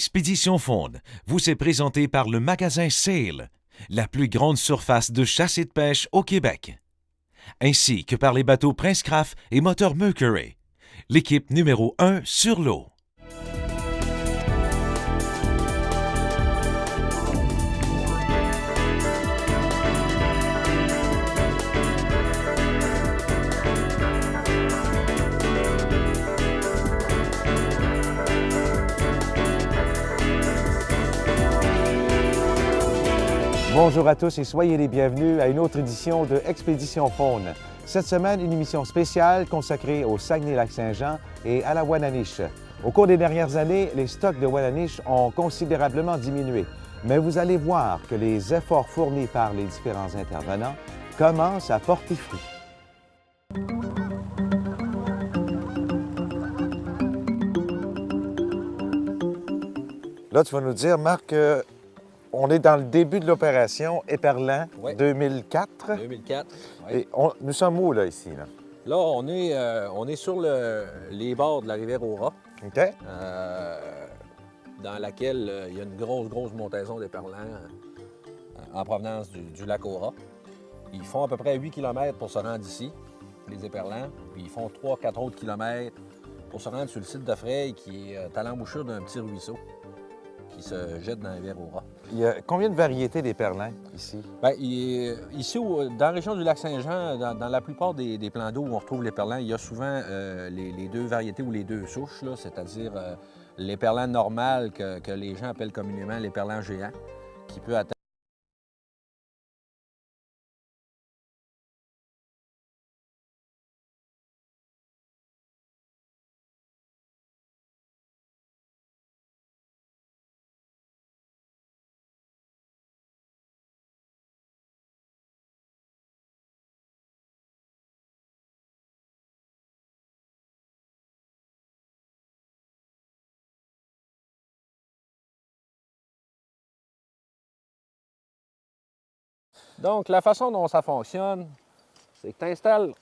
Expédition Faune vous est présentée par le magasin Sale, la plus grande surface de chasse et de pêche au Québec, ainsi que par les bateaux Prince Craft et Moteur Mercury, l'équipe numéro 1 sur l'eau. Bonjour à tous et soyez les bienvenus à une autre édition de Expédition Faune. Cette semaine, une émission spéciale consacrée au Saguenay-Lac-Saint-Jean et à la Wananiche. Au cours des dernières années, les stocks de Wananiche ont considérablement diminué, mais vous allez voir que les efforts fournis par les différents intervenants commencent à porter fruit. Là, tu vas nous dire, Marc, on est dans le début de l'opération Éperlan 2004. 2004. Oui. Et nous sommes où, là, ici? Là, on est sur les bords de la rivière Aura, OK. dans laquelle il y a une grosse montaison d'éperlans en provenance du lac Aura. Ils font à peu près 8 km pour se rendre ici, les éperlans, puis ils font 3-4 autres kilomètres pour se rendre sur le site de Freil, qui est à l'embouchure d'un petit ruisseau qui se jette dans la rivière Aura. Il y a combien de variétés d'éperlans ici? Bien, ici, dans la région du Lac-Saint-Jean, dans la plupart des plans d'eau où on retrouve l'éperlan, il y a souvent les deux variétés ou les deux souches, là, c'est-à-dire l'éperlan normal que les gens appellent communément l'éperlan géant, qui peut atteindre. Donc, la façon dont ça fonctionne, c'est que tu installes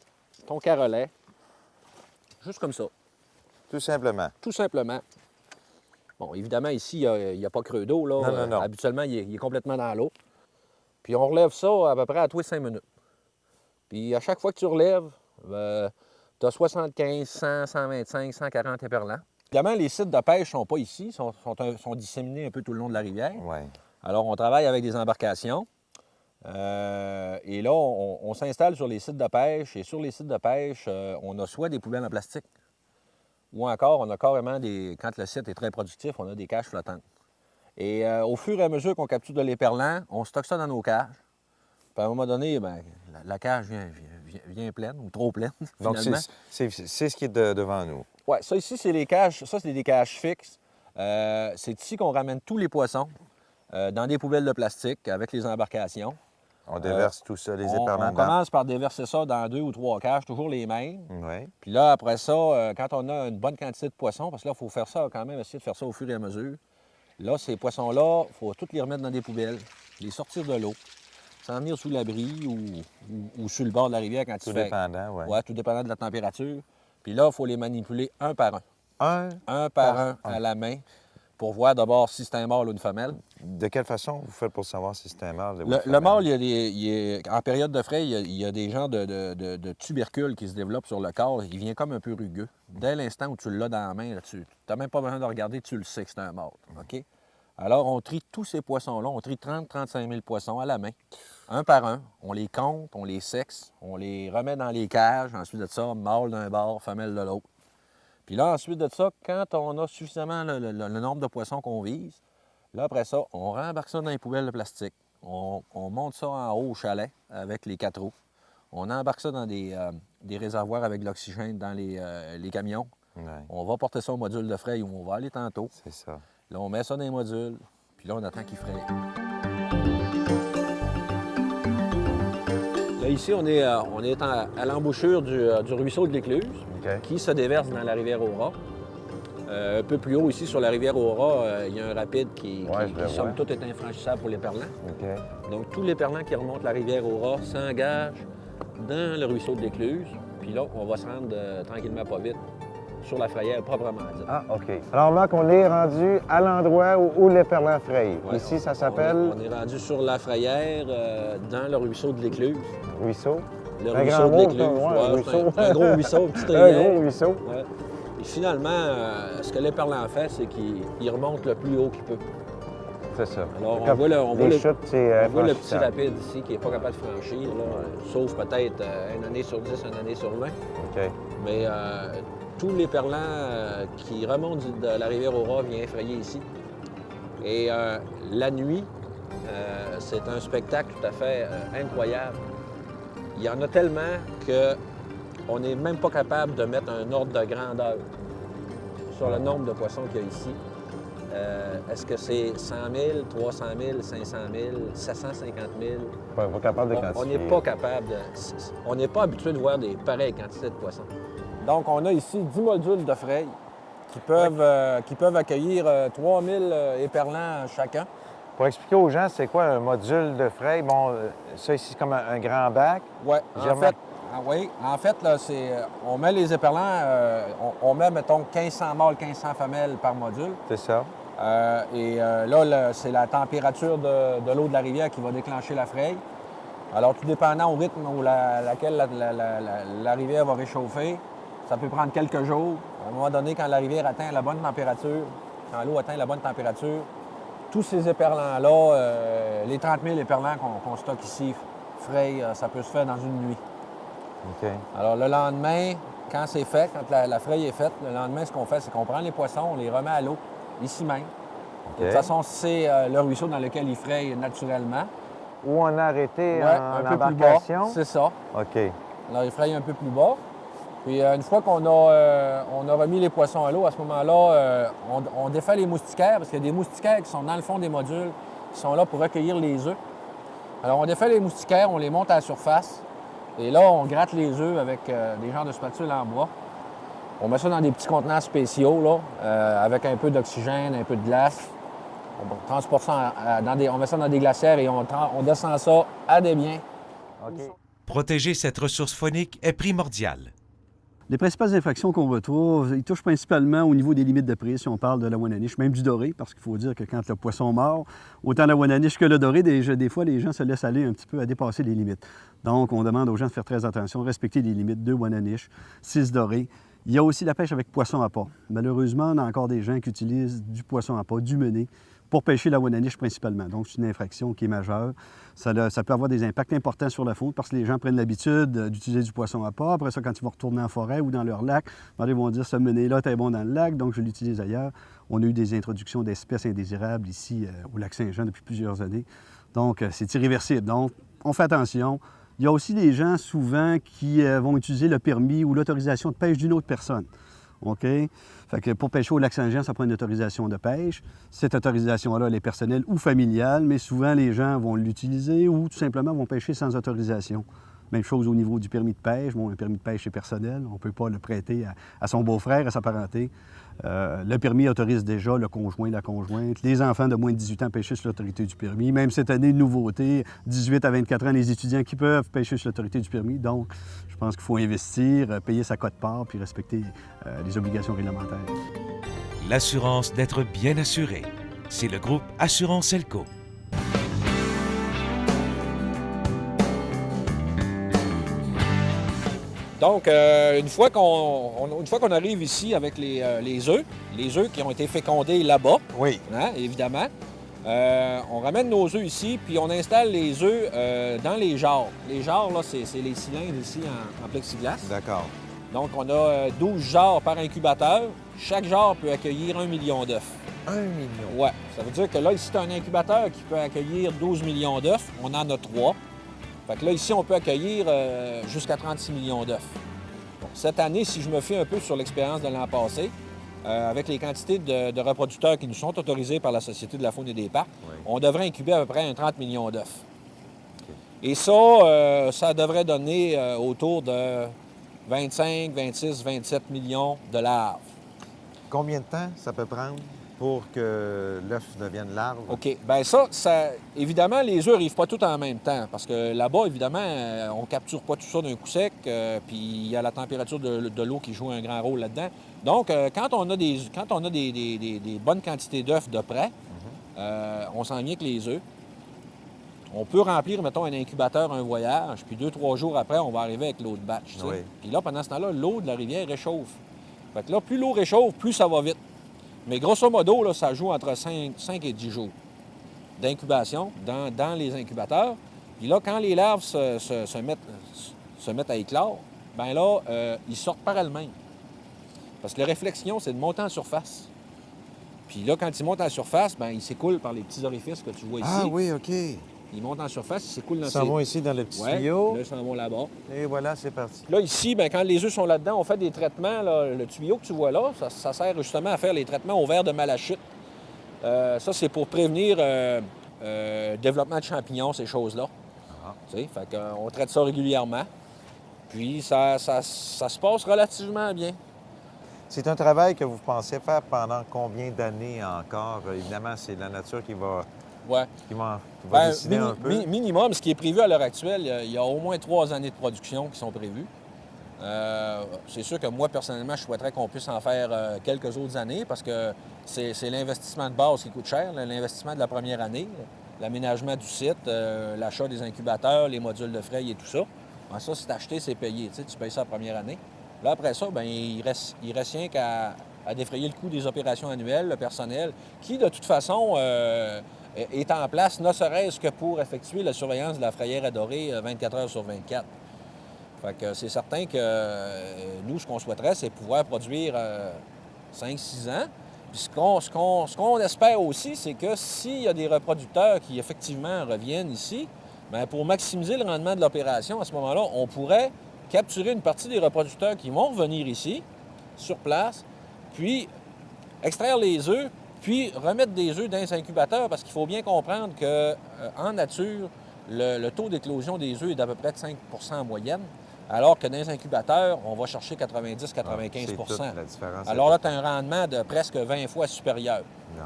ton carolet, juste comme ça, Tout simplement. tout simplement. Bon, évidemment, ici, il n'y a pas creux d'eau, là. Non. Habituellement, il est complètement dans l'eau. Puis on relève ça à peu près à tous les 5 minutes. Puis à chaque fois que tu relèves, tu as 75, 100, 125, 140 éperlans. Évidemment, les sites de pêche ne sont pas ici, sont disséminés un peu tout le long de la rivière. Oui. Alors, on travaille avec des embarcations. Et là, on s'installe sur les sites de pêche. Et sur les sites de pêche, on a soit des poubelles en plastique, ou encore, on a carrément quand le site est très productif, on a des cages flottantes. Et au fur et à mesure qu'on capture de l'éperlan, on stocke ça dans nos cages. Puis à un moment donné, bien, la cage vient pleine, ou trop pleine, Donc, finalement. c'est ce qui est devant nous. Oui, ça ici, c'est les cages. Ça, c'est des cages fixes. C'est ici qu'on ramène tous les poissons dans des poubelles de plastique avec les embarcations. On déverse tout ça, les éperlans On dedans. commence par déverser ça dans 2 ou 3 cages, toujours les mêmes. Oui. Puis là, après ça, quand on a une bonne quantité de poissons, parce que là, il faut faire ça quand même, essayer de faire ça au fur et à mesure. Là, ces poissons-là, il faut tous les remettre dans des poubelles, les sortir de l'eau, s'en venir sous l'abri ou sur le bord de la rivière quand Tout il fait... dépendant, oui. Oui, tout dépendant de la température. Puis là, il faut les manipuler un par un. Un par un à la main pour voir d'abord si c'est un mâle ou une femelle. De quelle façon vous faites pour savoir si c'est un mâle? Le mâle, en période de frai, il y a des genres de tubercules qui se développent sur le corps. Il vient comme un peu rugueux. Dès l'instant où tu l'as dans la main, tu n'as même pas besoin de regarder, tu le sais que c'est un mâle. OK? Alors, on trie tous ces poissons-là. On trie 30-35 000 poissons à la main, un par un. On les compte, on les sexe, on les remet dans les cages. Ensuite de ça, mâle d'un bord, femelle de l'autre. Puis là, ensuite de ça, quand on a suffisamment le nombre de poissons qu'on vise, là, après ça, on rembarque ça dans les poubelles de plastique. On monte ça en haut au chalet avec les 4 roues. On embarque ça dans des réservoirs avec de l'oxygène dans les camions. Ouais. On va porter ça au module de frais où on va aller tantôt. C'est ça. Là, on met ça dans les modules, puis là, on attend qu'il fraye. Là, ici, on est à l'embouchure du ruisseau de l'Écluse, OK. qui se déverse dans la rivière Aura. Un peu plus haut, ici, sur la rivière Aura, il y a un rapide qui somme toute, est infranchissable pour l'éperlan. OK. Donc, tous les éperlans qui remontent la rivière Aura s'engagent dans le ruisseau de l'Écluse. Puis là, on va se rendre tranquillement, pas vite, sur la frayère proprement dit. Ah, OK. Alors, Marc, on est rendu à l'endroit où l'éperlan fraye. Ouais, Ici, ça s'appelle On est rendu sur la frayère, dans le ruisseau de l'Écluse. ruisseau. Le Un ruisseau grand de mot, l'Écluse. ça, ouais, Ouais, c'est ruisseau. un gros ruisseau, une petite Un rivière. gros ruisseau. Ouais. Et finalement, ce que l'éperlan fait, c'est qu'il remonte le plus haut qu'il peut. C'est ça. Alors, Comme on voit les chutes, c'est on voit le petit infranchissable. rapide ici qui n'est pas capable de franchir, là, sauf peut-être une année sur 10, une année sur 20. OK. Mais tous les perlants qui remontent de la rivière Aura viennent effrayer ici. Et la nuit, c'est un spectacle tout à fait incroyable. Il y en a tellement qu'on n'est même pas capable de mettre un ordre de grandeur sur le nombre de poissons qu'il y a ici. Est-ce que c'est 100 000, 300 000, 500 000, 750 000? Pas capable de On quantifier. n'est pas capable de... On n'est pas habitué de voir des pareilles quantités de poissons. Donc, on a ici 10 modules de fraye qui peuvent accueillir 3000 éperlans chacun. Pour expliquer aux gens, c'est quoi un module de fraye? Bon, ça ici, c'est comme un grand bac. Oui, J'ai en fait, là, on met les éperlans, on met, mettons, 1500 mâles, 1500 femelles par module. C'est ça. Là, c'est la température de l'eau de la rivière qui va déclencher la fraye. Alors, tout dépendant au rythme laquelle la rivière va réchauffer, ça peut prendre quelques jours. À un moment donné, quand la rivière atteint la bonne température, quand l'eau atteint la bonne température, tous ces éperlans-là, les 30 000 éperlans qu'on stocke ici, fraye, ça peut se faire dans une nuit. OK. Alors, le lendemain, quand c'est fait, quand la fraye est faite, le lendemain, ce qu'on fait, c'est qu'on prend les poissons, on les remet à l'eau, ici même. De toute façon, c'est le ruisseau dans lequel ils frayent naturellement. Où on a arrêté Ouais, en un peu plus bas, embarcation. c'est ça. OK. Alors, ils frayent un peu plus bas. Puis, une fois qu'on a remis les poissons à l'eau, à ce moment-là, on défait les moustiquaires, parce qu'il y a des moustiquaires qui sont dans le fond des modules, qui sont là pour recueillir les œufs. Alors, on défait les moustiquaires, on les monte à la surface. Et là, on gratte les œufs avec des genres de spatules en bois. On met ça dans des petits contenants spéciaux, là, avec un peu d'oxygène, un peu de glace. On transporte ça on met ça dans des glacières et on descend ça à des biens. OK. Protéger cette ressource faunique est primordial. Les principales infractions qu'on retrouve, ils touchent principalement au niveau des limites de prise, si on parle de la ouananiche, même du doré, parce qu'il faut dire que quand le poisson mord, autant la ouananiche que le doré, des fois, les gens se laissent aller un petit peu à dépasser les limites. Donc, on demande aux gens de faire très attention, respecter les limites de ouananiche, 6 dorés. Il y a aussi la pêche avec poisson à pas. Malheureusement, on a encore des gens qui utilisent du poisson à pas, du mené, pour pêcher la ouananiche principalement. Donc, c'est une infraction qui est majeure. Ça peut avoir des impacts importants sur la faune parce que les gens prennent l'habitude d'utiliser du poisson à pas. Après ça, quand ils vont retourner en forêt ou dans leur lac, ils vont dire « ce mené-là est bon dans le lac, donc je l'utilise ailleurs ». On a eu des introductions d'espèces indésirables ici au lac Saint-Jean depuis plusieurs années. Donc, c'est irréversible. Donc, on fait attention. Il y a aussi des gens souvent qui vont utiliser le permis ou l'autorisation de pêche d'une autre personne. OK? Fait que pour pêcher au lac Saint-Jean, ça prend une autorisation de pêche. Cette autorisation-là, elle est personnelle ou familiale, mais souvent les gens vont l'utiliser ou tout simplement vont pêcher sans autorisation. Même chose au niveau du permis de pêche. Bon, un permis de pêche est personnel. On ne peut pas le prêter à son beau-frère, à sa parenté. Le permis autorise déjà le conjoint, la conjointe. Les enfants de moins de 18 ans pêcher sur l'autorité du permis. Même cette année, une nouveauté, 18 à 24 ans, les étudiants qui peuvent pêcher sur l'autorité du permis. Donc, je pense qu'il faut investir, payer sa quote-part puis respecter les obligations réglementaires. L'assurance d'être bien assuré. C'est le groupe Assurance Elco. Donc, une fois qu'on arrive ici avec les œufs qui ont été fécondés là-bas, Oui. hein, évidemment, on ramène nos œufs ici, puis on installe les œufs dans les jarres. Les jarres, là, c'est les cylindres ici en plexiglas. D'accord. Donc, on a 12 jarres par incubateur. Chaque jarre peut accueillir 1 million d'œufs. 1 million. Ouais. Ça veut dire que là, ici, tu as un incubateur qui peut accueillir 12 millions d'œufs. On en a 3. Fait que là, ici, on peut accueillir jusqu'à 36 millions d'œufs. Bon, cette année, si je me fie un peu sur l'expérience de l'an passé, avec les quantités de reproducteurs qui nous sont autorisés par la Société de la faune et des parcs, on devrait incuber à peu près un 30 millions d'œufs. Et ça, ça devrait donner autour de 25, 26, 27 millions de larves. Combien de temps ça peut prendre? pour que l'œuf devienne larve? OK. Bien ça, évidemment, les œufs n'arrivent pas tous en même temps parce que là-bas, évidemment, on ne capture pas tout ça d'un coup sec, puis il y a la température de l'eau qui joue un grand rôle là-dedans. Donc, quand on a des bonnes quantités d'œufs de près, on s'en vient que les œufs. On peut remplir, mettons, un incubateur, un voyage, puis 2-3 jours après, on va arriver avec l'autre batch. Tu sais. Oui. Puis là, pendant ce temps-là, l'eau de la rivière réchauffe. Fait que là, plus l'eau réchauffe, plus ça va vite. Mais grosso modo, là, ça joue entre 5 et 10 jours d'incubation dans les incubateurs. Puis là, quand les larves se mettent à éclore, bien là, ils sortent par elles-mêmes. Parce que la réflexion, c'est de monter en surface. Puis là, quand ils montent en surface, bien, ils s'écoulent par les petits orifices que tu vois ici. Ah oui, OK. Ils montent en surface, ils s'écoulent dans Ils s'en vont ici dans le petit tuyau. Là, ils s'en vont là-bas. Et voilà, c'est parti. Là, ici, bien, quand les œufs sont là-dedans, on fait des traitements. Là, le tuyau que tu vois là, ça sert justement à faire les traitements au verre de malachite. Ça, c'est pour prévenir développement de champignons, ces choses-là. Tu sais, fait qu'on traite ça régulièrement. Puis ça se passe relativement bien. C'est un travail que vous pensez faire pendant combien d'années encore? Évidemment, c'est la nature qui va, Ouais. qui va Ben, décider un peu. Minimum, ce qui est prévu à l'heure actuelle, il y a au moins 3 années de production qui sont prévues. C'est sûr que moi, personnellement, je souhaiterais qu'on puisse en faire quelques autres années parce que c'est l'investissement de base qui coûte cher, l'investissement de la première année, l'aménagement du site, l'achat des incubateurs, les modules de frais et tout ça. Ben, ça, c'est acheté, c'est payé. Tu payes ça la première année. Là, après ça, bien, il reste rien qu'à défrayer le coût des opérations annuelles, le personnel, qui, de toute façon, est en place, ne serait-ce que pour effectuer la surveillance de la frayère adorée 24 heures sur 24. Fait que c'est certain que nous, ce qu'on souhaiterait, c'est pouvoir produire 5-6 ans. Puis ce qu'on espère aussi, c'est que s'il y a des reproducteurs qui, effectivement, reviennent ici, bien, pour maximiser le rendement de l'opération, à ce moment-là, on pourrait capturer une partie des reproducteurs qui vont revenir ici, sur place, puis extraire les œufs, puis remettre des œufs dans les incubateurs, parce qu'il faut bien comprendre qu'en nature, le taux d'éclosion des œufs est d'à peu près de 5 en moyenne, alors que dans les incubateurs, on va chercher 90-95 C'est toute la différence. Alors là, tu as un rendement de presque 20 fois supérieur. Non.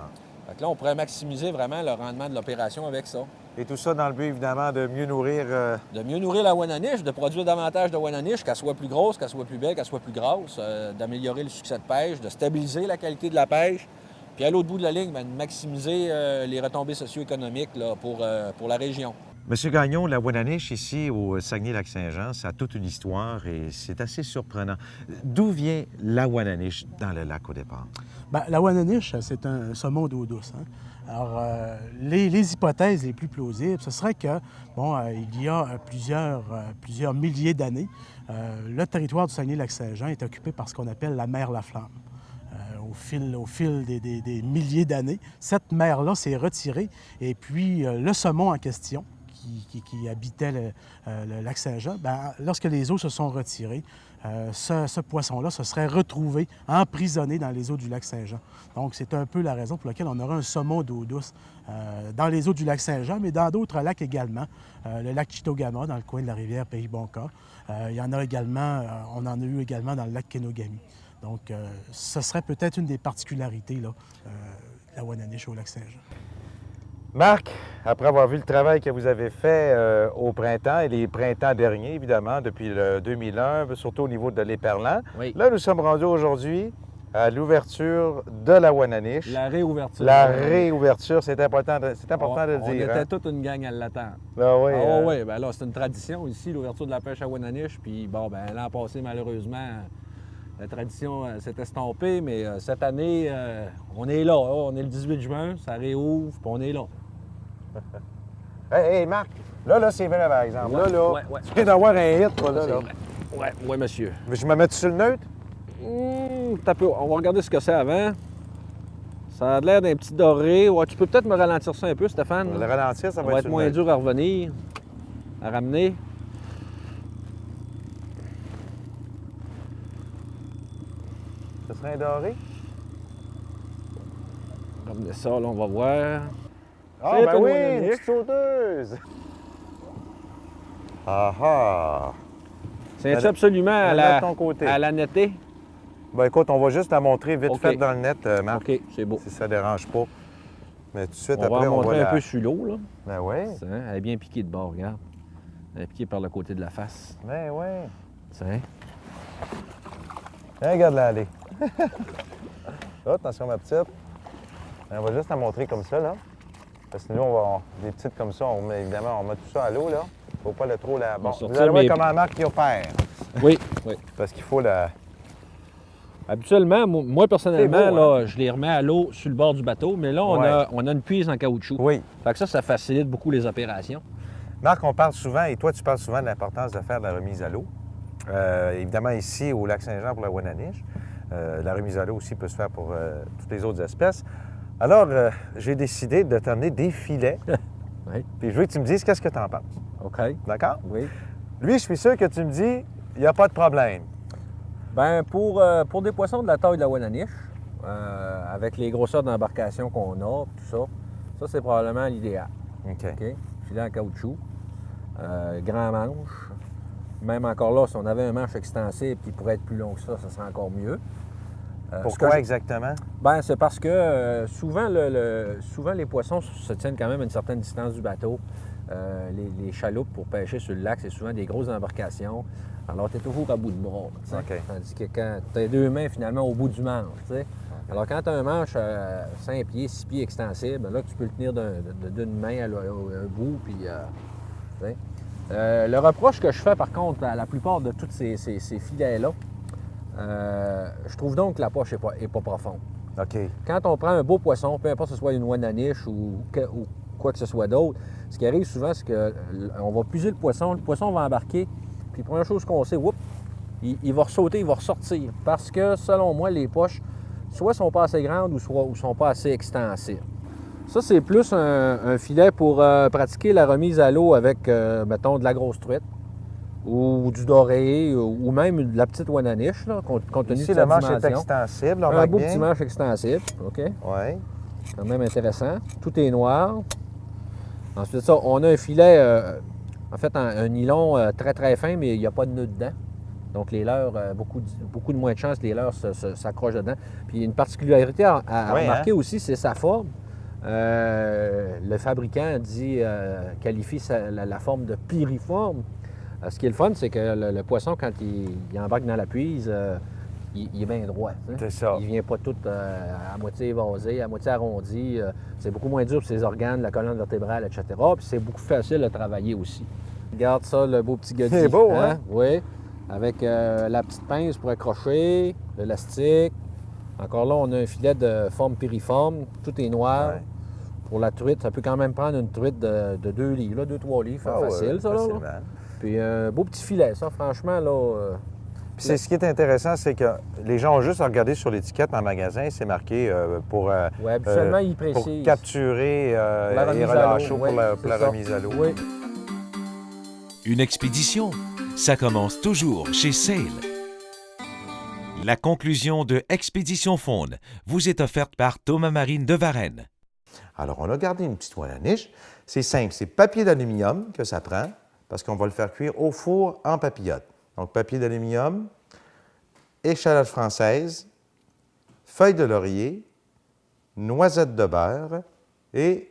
Fait que là, on pourrait maximiser vraiment le rendement de l'opération avec ça. Et tout ça dans le but, évidemment, de mieux nourrir... De mieux nourrir la Wananiche, de produire davantage de Wananiche, qu'elle soit plus grosse, qu'elle soit plus belle, qu'elle soit plus grasse, d'améliorer le succès de pêche, de stabiliser la qualité de la pêche, puis à l'autre bout de la ligne, bien, de maximiser les retombées socio-économiques là, pour la région. Monsieur Gagnon, la Wananiche ici au Saguenay-Lac-Saint-Jean, ça a toute une histoire et c'est assez surprenant. D'où vient la Wananiche dans le lac au départ? Bien, la Wananiche, c'est un saumon d'eau douce. Hein? Alors, les hypothèses les plus plausibles, ce serait que, bon, il y a plusieurs milliers d'années, le territoire du Saguenay-Lac-Saint-Jean est occupé par ce qu'on appelle la mer Laflamme. Au fil des milliers d'années, cette mer-là s'est retirée et puis le saumon en question, qui habitait le lac Saint-Jean, bien, lorsque les eaux se sont retirées, ce poisson-là se serait retrouvé emprisonné dans les eaux du lac Saint-Jean. Donc, c'est un peu la raison pour laquelle on aura un saumon d'eau douce dans les eaux du lac Saint-Jean, mais dans d'autres lacs également. Le lac Chitogama, dans le coin de la rivière Pays-Bonca. Il y en a également, on en a eu également dans le lac Kenogami. Donc, ce serait peut-être une des particularités là, de la Wananiche au lac Saint-Jean. Marc, après avoir vu le travail que vous avez fait au printemps et les printemps derniers, évidemment, depuis le 2001, surtout au niveau de l'éperlan, Oui. là, nous sommes rendus aujourd'hui à l'ouverture de la Wananiche. La réouverture. La réouverture, c'est important de le On dire. était Hein? toute une gang à l'attendre. Ah oui, Oui, bien là, c'est une tradition ici, l'ouverture de la pêche à Wananiche. Puis bon, ben l'an passé, malheureusement, la tradition s'est estompée, mais cette année, on est là. On est le 18 juin, ça réouvre, puis on est là. Hey, Marc, là, c'est vrai, par exemple. Ouais, ouais. Tu viens d'avoir un hit, toi, là. Oui, monsieur. Mais je me mets sur le neutre? T'as peu. On va regarder ce que c'est avant. Ça a l'air d'un petit doré. Ouais, tu peux peut-être me ralentir ça un peu, Stéphane. Le ralentir, ça Ça va va être être moins dur à revenir, à ramener. Ce serait un doré? Ramener ça, là, on va voir. Ah, C'est ben une oui, Wananiche. une petite sauteuse! Ah ah! C'est absolument à Mets-le de ton côté. la nettée. Ben écoute, on va juste la montrer vite OK. fait dans le net, Marc, OK, c'est beau. si ça dérange pas. Mais tout de suite On va après, en on montrer va un peu sur l'eau, là. Ben oui, Tiens, elle est bien piquée de bord, regarde. Elle est piquée par le côté de la face. ben oui. Tiens. Regarde-la aller. Là, attention, ma petite. On va juste la montrer comme ça, là. Parce que nous, on va des petites comme ça, évidemment, on met tout ça à l'eau, là. Faut pas le trop la... Bon, vous sortir allez voir mes- comment Marc y opère. Oui, oui. Parce qu'il faut la... Habituellement, moi personnellement, C'est beau, hein? là, je les remets à l'eau sur le bord du bateau, mais là, Ouais. on a une puise en caoutchouc. Oui. Fait que ça facilite beaucoup les opérations. Marc, on parle souvent, et toi, tu parles souvent de l'importance de faire de la remise à l'eau. Évidemment, ici, au lac Saint-Jean pour la Wananiche, la remise à l'eau aussi peut se faire pour toutes les autres espèces. Alors, j'ai décidé de t'amener des filets. Oui. Puis je veux que tu me dises qu'est-ce que tu en penses. OK. D'accord? Oui. Lui, je suis sûr que tu me dis, il n'y a pas de problème. Ben pour des poissons de la taille de la Wananiche, avec les grosseurs d'embarcation qu'on a, tout ça c'est probablement l'idéal. OK. OK? Filet en caoutchouc, grand manche. Même encore là, si on avait un manche extensible qui pourrait être plus long que ça serait encore mieux. Pourquoi exactement? Ben, c'est parce que souvent, souvent, les poissons se tiennent quand même à une certaine distance du bateau. Les chaloupes pour pêcher sur le lac, c'est souvent des grosses embarcations. Alors, tu es toujours à bout de bras. Tu sais. OK. Tandis que quand tu as deux mains, finalement, au bout du manche. Tu sais. Alors, quand tu as un manche 5 pieds, 6 pieds extensible, là, tu peux le tenir d'une main à un bout. Puis, tu sais. Le reproche que je fais, par contre, à la plupart de tous ces filets-là, je trouve donc que la poche n'est pas profonde. OK. Quand on prend un beau poisson, peu importe que ce soit une Wananiche ou quoi que ce soit d'autre, ce qui arrive souvent, c'est qu'on va puiser le poisson va embarquer, puis la première chose qu'on sait, il va ressauter, il va ressortir. Parce que, selon moi, les poches, soit sont pas assez grandes ou sont pas assez extensibles. Ça, c'est plus un filet pour pratiquer la remise à l'eau avec, mettons, de la grosse truite, ou du doré, ou même de la petite Wananiche, là, compte tenu Ici, de sa le manche est dimension. extensible, on Un remarque beau bien. petit manche extensible, OK? Oui. Quand même intéressant. Tout est noir. Ensuite de ça, on a un filet, en fait, un nylon très, très fin, mais il n'y a pas de nœud dedans. Donc, les leurres, beaucoup de moins de chances que les leurres s'accrochent dedans. Puis, une particularité à Oui, remarquer hein? aussi, c'est sa forme. Le fabricant qualifie la forme de piriforme. Ce qui est le fun, c'est que le poisson, quand il embarque dans la puise, il est bien droit. Tu sais. C'est ça. Il ne vient pas tout à moitié évasé, à moitié arrondi. C'est beaucoup moins dur pour ses organes, la colonne vertébrale, etc. Puis c'est beaucoup plus facile à travailler aussi. Regarde ça, le beau petit godille. C'est beau, hein? Oui. Avec la petite pince pour accrocher, l'élastique. Encore là, on a un filet de forme piriforme. Tout est noir. Ouais. Pour la truite, ça peut quand même prendre une truite de 2 livres, 2-3 livres. Ah ouais, facile, ça, là. facilement. Puis un beau petit filet, ça, franchement, là... Puis ce qui est intéressant, c'est que les gens ont juste à regarder sur l'étiquette en magasin, c'est marqué pour Oui, habituellement, il pour précise. capturer La et remise à relâcher l'eau, pour oui, la, c'est pour la ça. remise à l'eau. Oui. Une expédition, ça commence toujours chez Sail. La conclusion de Expédition Faune vous est offerte par Thomas Marine de Varennes. Alors, on a gardé une petite Wananiche. C'est simple, c'est papier d'aluminium que ça prend, parce qu'on va le faire cuire au four en papillote. Donc, papier d'aluminium, échalote française, feuille de laurier, noisette de beurre et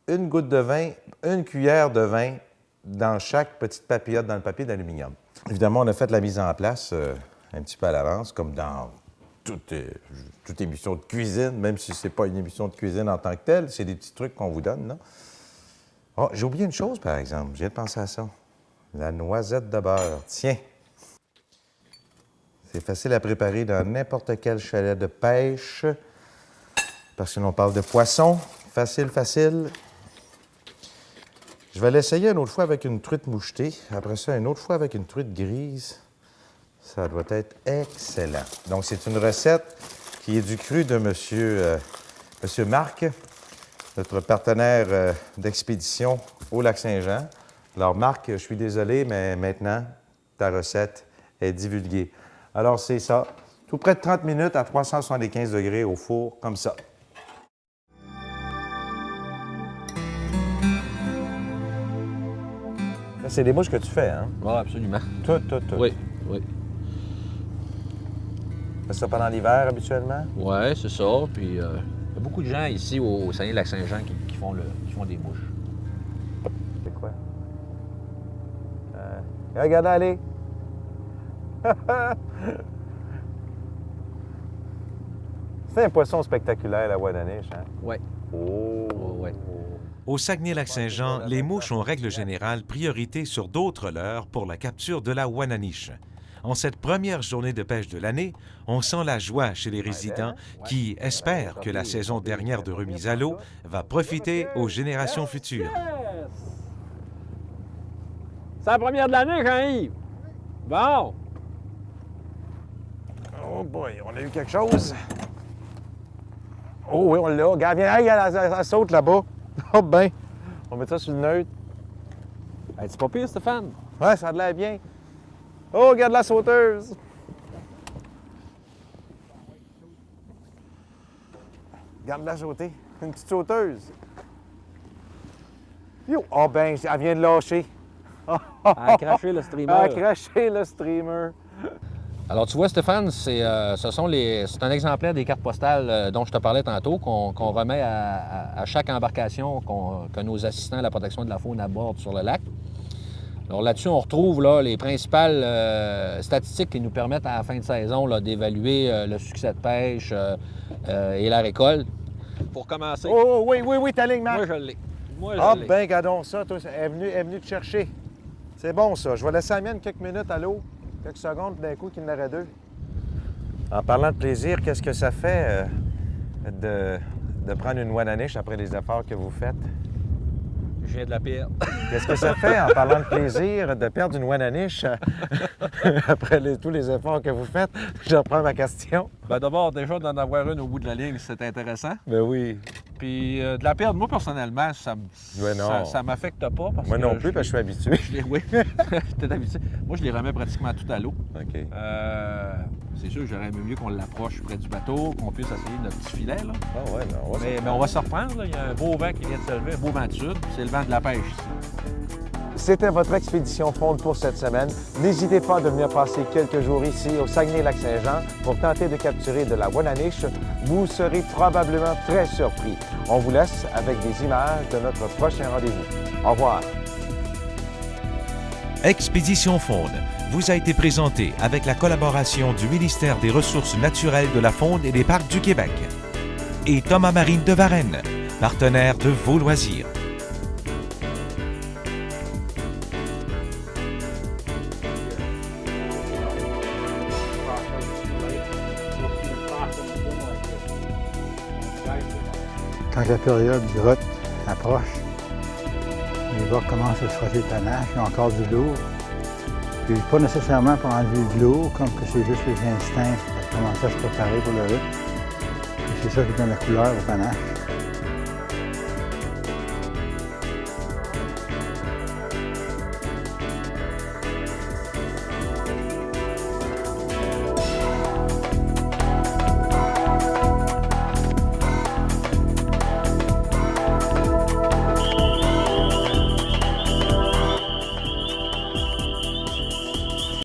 une goutte de vin, une cuillère de vin dans chaque petite papillote dans le papier d'aluminium. Évidemment, on a fait la mise en place un petit peu à l'avance, comme dans toute émission de cuisine, même si ce n'est pas une émission de cuisine en tant que telle, c'est des petits trucs qu'on vous donne, là. Oh, j'ai oublié une chose, par exemple. J'ai pensé à ça. La noisette de beurre. Tiens! C'est facile à préparer dans n'importe quel chalet de pêche, parce que l'on parle de poisson. Facile, facile. Je vais l'essayer une autre fois avec une truite mouchetée. Après ça, une autre fois avec une truite grise. Ça doit être excellent. Donc, c'est une recette qui est du cru de Monsieur Marc, notre partenaire d'expédition au lac Saint-Jean. Alors, Marc, je suis désolé, mais maintenant, ta recette est divulguée. Alors, c'est ça. Tout près de 30 minutes à 375 degrés au four, comme ça. C'est des mouches que tu fais, hein? Oui, absolument. Tout. Oui, oui. C'est ça pendant l'hiver habituellement? Oui, c'est ça. Puis il y a beaucoup de gens ici au Saguenay-Lac-Saint-Jean qui font des mouches. C'est quoi? Regardez aller! C'est un poisson spectaculaire, la Wananiche, hein? Oui. Oh! Ouais. Au Saguenay-Lac-Saint-Jean, les mouches ont règle générale priorité sur d'autres leurres pour la capture de la Wananiche. En cette première journée de pêche de l'année, on sent la joie chez les résidents qui espèrent que la saison dernière de remise à l'eau va profiter aux générations futures. C'est la première de l'année, Jean-Yves! Bon! Oh boy, on a eu quelque chose. Oh oui, on l'a. Regarde, viens, elle saute là-bas. Oh ben, on met ça sur le neutre. Hey, c'est pas pire, Stéphane? Ouais, ça a l'air bien. Oh, regarde la sauteuse. Regarde-la sauter. Une petite sauteuse. Yo! Oh ben, elle vient de lâcher. Elle a craché le streamer. Elle a craché le streamer. Alors, tu vois, Stéphane, c'est un exemplaire des cartes postales dont je te parlais tantôt, qu'on remet à chaque embarcation que nos assistants à la protection de la faune abordent sur le lac. Alors là-dessus, on retrouve là, les principales statistiques qui nous permettent à la fin de saison là, d'évaluer le succès de pêche et la récolte. Pour commencer, Oh oui, ta ligne, Marc. moi je l'ai. Ah ben, gardons ça. Toi, elle est venue te chercher. C'est bon, ça. Je vais laisser la mienne quelques minutes à l'eau. Quelques secondes, puis d'un coup, qu'il y en aurait deux. En parlant de plaisir, qu'est-ce que ça fait de prendre une Wananiche après les efforts que vous faites? Je viens de la perdre. Qu'est-ce que ça fait, en parlant de plaisir, de perdre une Wananiche après tous les efforts que vous faites? Je reprends ma question. Ben d'abord, déjà, d'en avoir une au bout de la ligne, c'est intéressant. Ben oui. Puis de la perdre, moi, personnellement, Ouais, non. ça m'affecte pas. Parce Moi que non plus, parce que je suis habitué. Oui, t'es habitué. Moi, je les remets pratiquement tout à l'eau. OK. C'est sûr que j'aurais aimé mieux qu'on l'approche près du bateau, qu'on puisse essayer notre petit filet, là. Ah ouais, ben on va Mais on va se reprendre, là. Il y a un beau vent qui vient de se lever, un beau vent de sud, puis c'est le vent de la pêche ici. C'était votre expédition Faune pour cette semaine. N'hésitez pas de venir passer quelques jours ici au Saguenay-Lac-Saint-Jean pour tenter de capturer de la Wananiche. Vous serez probablement très surpris. On vous laisse avec des images de notre prochain rendez-vous. Au revoir. Expédition Faune vous a été présentée avec la collaboration du ministère des Ressources naturelles de la Faune et des Parcs du Québec et Thomas Marine de Varennes, partenaire de vos loisirs. Quand la période grotte approche, les gars commencent à se frotter le panache, ils ont encore du lourd. Puis pas nécessairement pour enlever de l'eau, comme que c'est juste les instincts pour commencer à se préparer pour le rythme. C'est ça qui donne la couleur au panache.